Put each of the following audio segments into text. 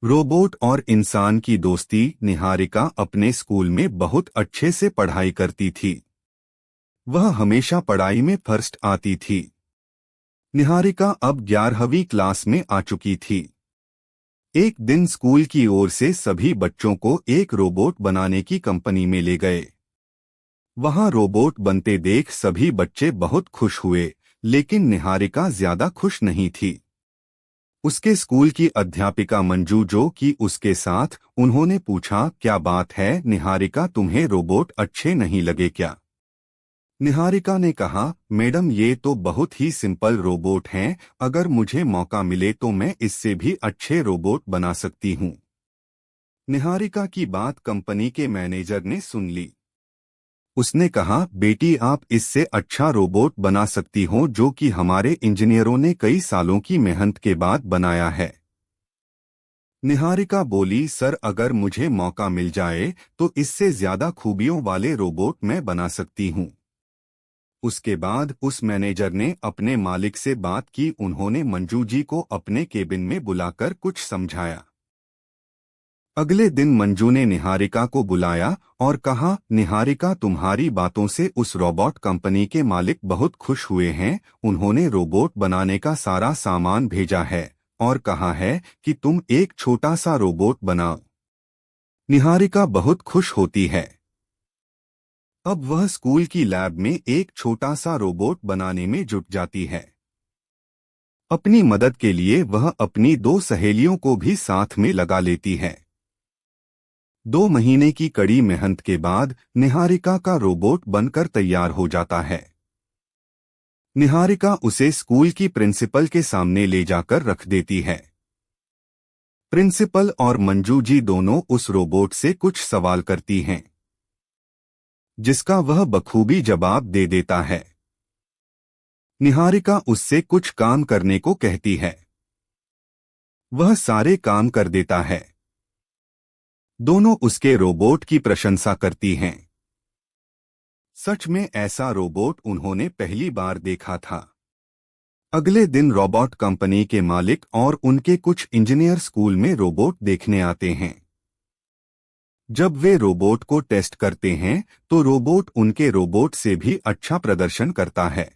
Robot और इंसान की दोस्ती। निहारिका अपने स्कूल में बहुत अच्छे से पढ़ाई करती थी। वह हमेशा पढ़ाई में फर्स्ट आती थी। निहारिका अब 11वीं क्लास में आ चुकी थी। एक दिन स्कूल की ओर से सभी बच्चों को एक रोबोट बनाने की कंपनी में ले गए। वहां रोबोट बनते देख सभी बच्चे बहुत खुश हुए, लेकिन निहारिका ज्यादा खुश नहीं थी। उसके स्कूल की अध्यापिका मंजू जो कि उसके साथ, उन्होंने पूछा, क्या बात है निहारिका, तुम्हें रोबोट अच्छे नहीं लगे क्या? निहारिका ने कहा, मैडम ये तो बहुत ही सिंपल रोबोट हैं, अगर मुझे मौका मिले तो मैं इससे भी अच्छे रोबोट बना सकती हूँ। निहारिका की बात कंपनी के मैनेजर ने सुन ली। उसने कहा, बेटी आप इससे अच्छा रोबोट बना सकती हो जो कि हमारे इंजीनियरों ने कई सालों की मेहनत के बाद बनाया है। निहारिका बोली, सर अगर मुझे मौका मिल जाए तो इससे ज्यादा खूबियों वाले रोबोट मैं बना सकती हूँ। उसके बाद उस मैनेजर ने अपने मालिक से बात की। उन्होंने मंजू जी को अपने केबिन में बुलाकर कुछ समझाया। अगले दिन मंजू ने निहारिका को बुलाया और कहा, निहारिका तुम्हारी बातों से उस रोबोट कंपनी के मालिक बहुत खुश हुए हैं। उन्होंने रोबोट बनाने का सारा सामान भेजा है और कहा है कि तुम एक छोटा सा रोबोट बनाओ। निहारिका बहुत खुश होती है। अब वह स्कूल की लैब में एक छोटा सा रोबोट बनाने में जुट जाती है। अपनी मदद के लिए वह अपनी दो सहेलियों को भी साथ में लगा लेती है। 2 महीने की कड़ी मेहनत के बाद निहारिका का रोबोट बनकर तैयार हो जाता है। निहारिका उसे स्कूल की प्रिंसिपल के सामने ले जाकर रख देती है। प्रिंसिपल और मंजू जी दोनों उस रोबोट से कुछ सवाल करती हैं, जिसका वह बखूबी जवाब दे देता है। निहारिका उससे कुछ काम करने को कहती है। वह सारे काम कर देता है। दोनों उसके रोबोट की प्रशंसा करती हैं। सच में ऐसा रोबोट उन्होंने पहली बार देखा था। अगले दिन रोबोट कंपनी के मालिक और उनके कुछ इंजीनियर स्कूल में रोबोट देखने आते हैं। जब वे रोबोट को टेस्ट करते हैं तो रोबोट उनके रोबोट से भी अच्छा प्रदर्शन करता है।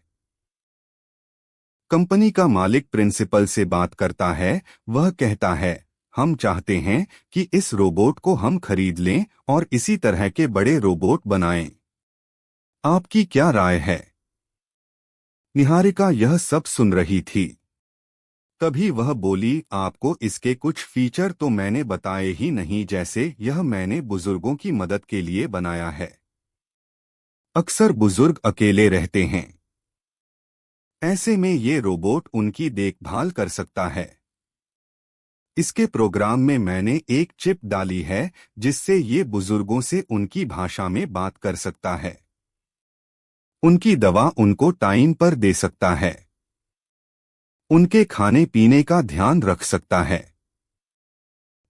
कंपनी का मालिक प्रिंसिपल से बात करता है। वह कहता है, हम चाहते हैं कि इस रोबोट को हम खरीद लें और इसी तरह के बड़े रोबोट बनाएं। आपकी क्या राय है? निहारिका यह सब सुन रही थी। तभी वह बोली, आपको इसके कुछ फीचर तो मैंने बताए ही नहीं, जैसे यह मैंने बुजुर्गों की मदद के लिए बनाया है। अक्सर बुजुर्ग अकेले रहते हैं। ऐसे में ये रोबोट उनकी देखभाल कर सकता है। इसके प्रोग्राम में मैंने एक चिप डाली है जिससे ये बुजुर्गों से उनकी भाषा में बात कर सकता है। उनकी दवा उनको टाइम पर दे सकता है। उनके खाने पीने का ध्यान रख सकता है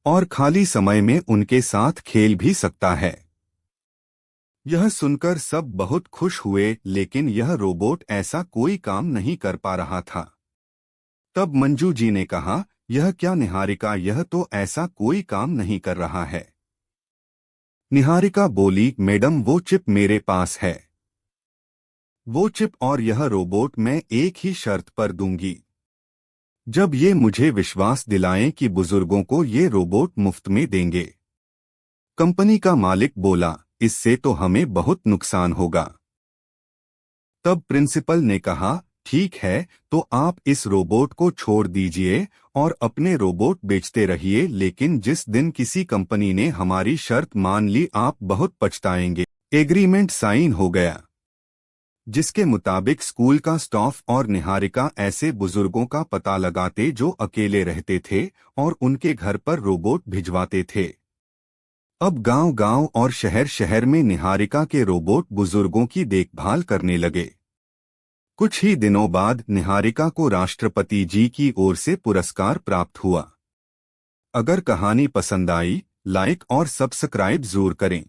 और खाली समय में उनके साथ खेल भी सकता है। यह सुनकर सब बहुत खुश हुए, लेकिन यह रोबोट ऐसा कोई काम नहीं कर पा रहा था। तब मंजू जी ने कहा, यह क्या निहारिका, यह तो ऐसा कोई काम नहीं कर रहा है। निहारिका बोली, मैडम वो चिप मेरे पास है। वो चिप और यह रोबोट मैं एक ही शर्त पर दूंगी, जब ये मुझे विश्वास दिलाएं कि बुजुर्गों को ये रोबोट मुफ्त में देंगे। कंपनी का मालिक बोला, इससे तो हमें बहुत नुकसान होगा। तब प्रिंसिपल ने कहा, ठीक है तो आप इस रोबोट को छोड़ दीजिए और अपने रोबोट बेचते रहिए, लेकिन जिस दिन किसी कंपनी ने हमारी शर्त मान ली आप बहुत पछताएंगे। एग्रीमेंट साइन हो गया, जिसके मुताबिक स्कूल का स्टाफ और निहारिका ऐसे बुजुर्गों का पता लगाते जो अकेले रहते थे और उनके घर पर रोबोट भिजवाते थे। अब गांव-गांव और शहर-शहर में निहारिका के रोबोट बुजुर्गों की देखभाल करने लगे। कुछ ही दिनों बाद निहारिका को राष्ट्रपति जी की ओर से पुरस्कार प्राप्त हुआ। अगर कहानी पसंद आई, लाइक और सब्सक्राइब जरूर करें।